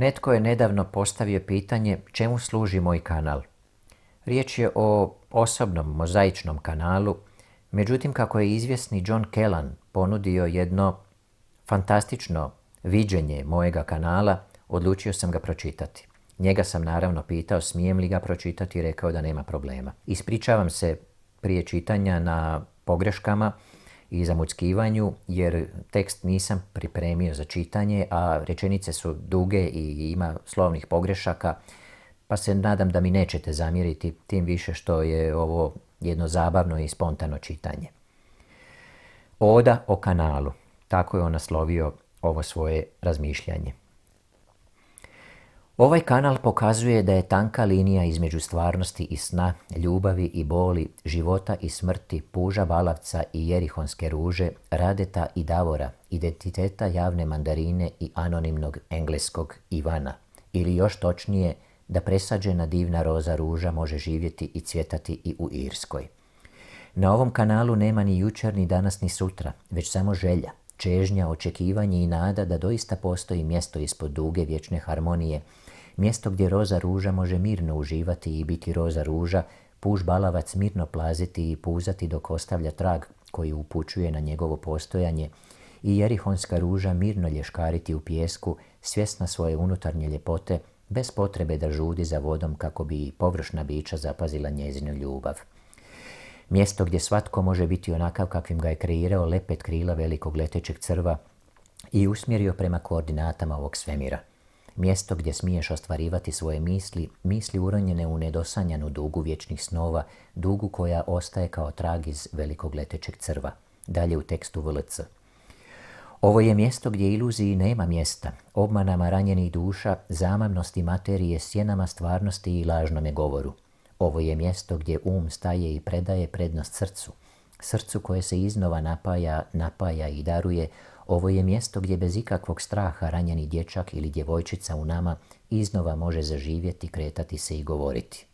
Netko je nedavno postavio pitanje čemu služi moj kanal. Riječ je o osobnom mozaičnom kanalu, međutim kako je izvjesni John Kellan ponudio jedno fantastično viđenje mojega kanala, odlučio sam ga pročitati. Njega sam naravno pitao smijem li ga pročitati i rekao da nema problema. Ispričavam se prije čitanja na pogreškama i zamuckivanju jer tekst nisam pripremio za čitanje, a rečenice su duge i ima slovnih pogrešaka, pa se nadam da mi nećete zamjeriti, tim više što je ovo jedno zabavno i spontano čitanje. Oda o kanalu, tako je on naslovio ovo svoje razmišljanje. Ovaj kanal pokazuje da je tanka linija između stvarnosti i sna, ljubavi i boli, života i smrti, puža balavca i jerihonske ruže, Radeta i Davora, identiteta javne mandarine i anonimnog engleskog Ivana. Ili još točnije, da presađena divna roza ruža može živjeti i cvjetati i u Irskoj. Na ovom kanalu nema ni jučer, ni danas, ni sutra, već samo želja, čežnja, očekivanje i nada da doista postoji mjesto ispod duge vječne harmonije, mjesto gdje roza ruža može mirno uživati i biti roza ruža, puž balavac mirno plaziti i puzati dok ostavlja trag koji upućuje na njegovo postojanje i jerihonska ruža mirno lješkariti u pijesku, svjesna svoje unutarnje ljepote, bez potrebe da žudi za vodom kako bi i površna bića zapazila njezinu ljubav. Mjesto gdje svatko može biti onakav kakvim ga je kreirao lepet krila velikog letećeg crva i usmjerio prema koordinatama ovog svemira. Mjesto gdje smiješ ostvarivati svoje misli uronjene u nedosanjanu dugu vječnih snova, dugu koja ostaje kao trag iz velikog letećeg crva. Dalje u tekstu VLC. Ovo je mjesto gdje iluziji nema mjesta, obmanama ranjenih duša, zamamnosti materije, sjenama stvarnosti i lažnome govoru. Ovo je mjesto gdje staje i predaje prednost srcu koje se iznova napaja i daruje. Ovo je mjesto gdje bez ikakvog straha ranjeni dječak ili djevojčica u nama iznova može zaživjeti, kretati se i govoriti.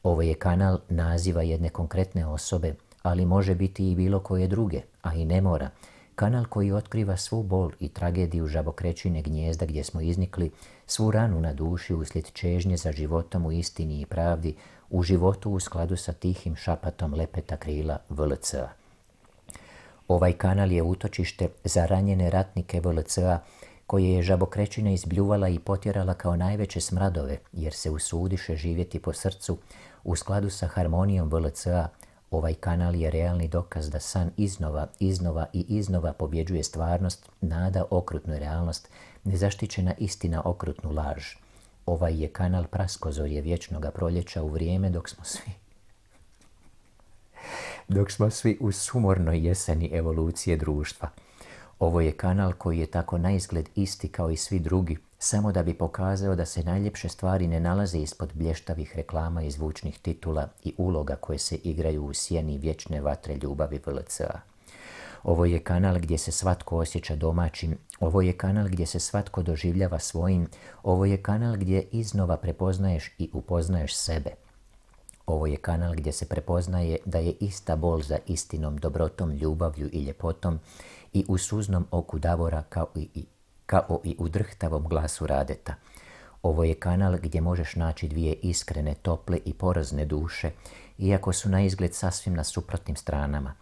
Ovo je kanal naziva jedne konkretne osobe, ali može biti i bilo koje druge, a i ne mora. Kanal koji otkriva svu bol i tragediju žabokrećine gnijezda gdje smo iznikli, svu ranu na duši uslijed čežnje za životom u istini i pravdi, u životu u skladu sa tihim šapatom lepeta krila VLC-a. Ovaj kanal je utočište za ranjene ratnike VLC-a koje je žabokrećina izbljuvala i potjerala kao najveće smradove jer se usudiše živjeti po srcu u skladu sa harmonijom VLC-a. Ovaj kanal je realni dokaz da san iznova pobjeđuje stvarnost, nada okrutnu realnost, nezaštićena istina okrutnu laž. Ovaj je kanal praskozorje vječnoga proljeća u vrijeme dok smo svi u sumornoj jeseni evolucije društva. Ovo je kanal koji je tako naizgled isti kao i svi drugi, samo da bi pokazao da se najljepše stvari ne nalaze ispod blještavih reklama i zvučnih titula i uloga koje se igraju u sjeni vječne vatre ljubavi VLC-a. Ovo je kanal gdje se svatko osjeća domaćim, ovo je kanal gdje se svatko doživljava svojim, ovo je kanal gdje iznova prepoznaješ i upoznaješ sebe. Ovo je kanal gdje se prepoznaje da je ista bol za istinom, dobrotom, ljubavlju i ljepotom i u suznom oku Davora kao i u drhtavom glasu Radeta. Ovo je kanal gdje možeš naći dvije iskrene, tople i porazne duše, iako su na izgled sasvim na suprotnim stranama.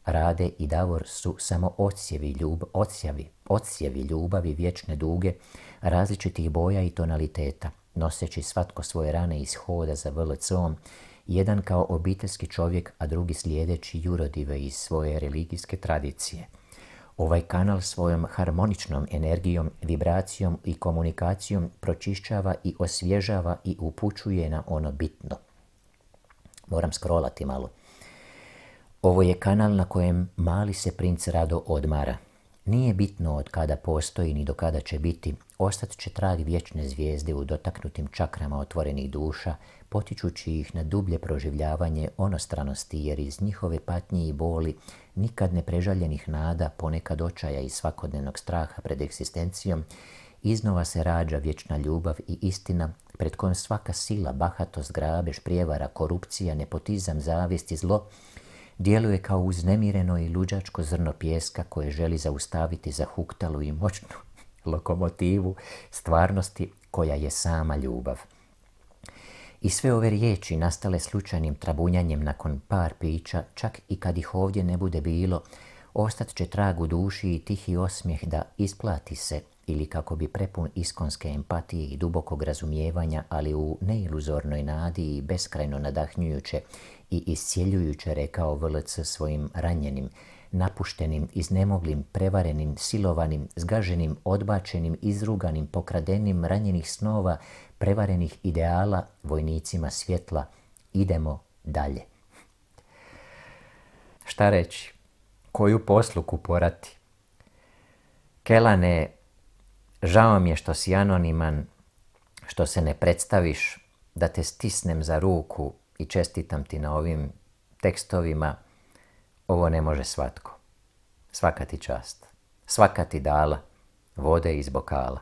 Rade i Davor su samo odsjevi ljubavi vječne duge, različitih boja i tonaliteta, noseći svatko svoje rane iz hoda za VLC-om, jedan kao obiteljski čovjek, a drugi slijedeći jurodive iz svoje religijske tradicije. Ovaj kanal svojom harmoničnom energijom, vibracijom i komunikacijom pročišćava i osvježava i upućuje na ono bitno. Moram scrollati malo. Ovo je kanal na kojem mali se princ rado odmara. Nije bitno od kada postoji ni do kada će biti, ostat će trag vječne zvijezde u dotaknutim čakrama otvorenih duša, potičući ih na dublje proživljavanje onostranosti jer iz njihove patnje i boli, nikad neprežaljenih nada, ponekad očaja i svakodnevnog straha pred egzistencijom, iznova se rađa vječna ljubav i istina pred kojom svaka sila, bahatost, grabež, prijevara, korupcija, nepotizam, zavist i zlo djeluje kao uznemireno i luđačko zrno pijeska koje želi zaustaviti zahuktalu i moćnu lokomotivu stvarnosti koja je sama ljubav. I sve ove riječi nastale slučajnim trabunjanjem nakon par pića, čak i kad ih ovdje ne bude bilo, ostat će trag u duši i tihi osmijeh da isplati se, ili kako bi prepun iskonske empatije i dubokog razumijevanja, ali u neiluzornoj nadi i beskrajno nadahnjujuće i iscijeljujuće rekao VLC svojim ranjenim, napuštenim, iznemoglim, prevarenim, silovanim, zgaženim, odbačenim, izruganim, pokradenim, ranjenih snova, prevarenih ideala, vojnicima svjetla, idemo dalje. Šta reći? Koju posluku porati? Kelane, žao mi je što si anoniman, što se ne predstaviš, da te stisnem za ruku i čestitam ti na ovim tekstovima. Ovo ne može svatko. Svaka ti čast. Svaka ti dala vode iz bokala.